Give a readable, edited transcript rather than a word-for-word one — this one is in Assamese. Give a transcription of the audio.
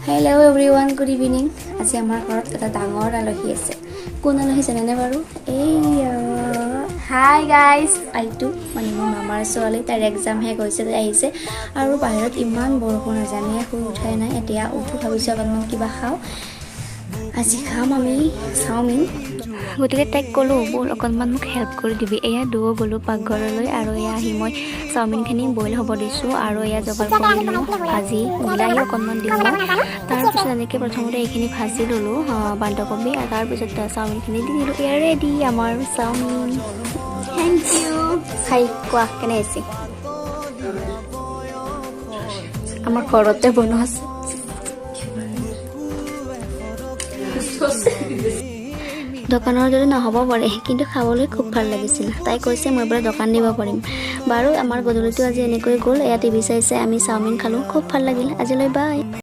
Hello everyone, good evening. আজি আমাৰ ঘৰত এটা ডাঙৰ আলহী আছে। কোন আলহী জানেনে বাৰু? হাই গাইজ, আইটু মানে মোৰ মামাৰ ছোৱালী, তাইৰ এক্সাম শেষ হৈছে, তাই আহিছে আৰু বাহিৰত ইমান বৰষুণ নাজানে শুই উঠাই নাই। এতিয়া উঠো ভাবিছোঁ অকণমান কিবা খাওঁ। আজি খাম আমি চাওমিন। গতিকে তাইক ক'লোঁ ব'ল অকণমান মোক হেল্প কৰি দিবি। এয়া দুয়ো গ'লোঁ পাকঘৰলৈ আৰু এয়া আহি মই চাওমিনখিনি বইল হ'ব দিছোঁ আৰু এয়া জগাৰ কৰিলোঁ ভাজি, বিলাহী অকণমান দিলোঁ। তাৰপিছত এনেকৈ প্ৰথমতে এইখিনি ভাজি ল'লোঁ বন্ধাকবি, আৰু তাৰপিছত চাওমিনখিনি দি দিলোঁ। এয়া ৰেডি আমাৰ চাওমিন। Thank U. খাই কোৱা কেনে হৈছে? আমাৰ ঘৰতে বনোৱা আছে। দোকানৰ দৰে নহ'ব পাৰে, কিন্তু খাবলৈ খুব ভাল লাগিছিল। তাই কৈছে মই বোলে দোকান দিব পাৰিম। বাৰু আমাৰ গধূলিটো আজি এনেকৈ গ'ল। এয়া টিভি চাই চাই আমি চাওমিন খালোঁ, খুব ভাল লাগিল। আজিলৈ বাই।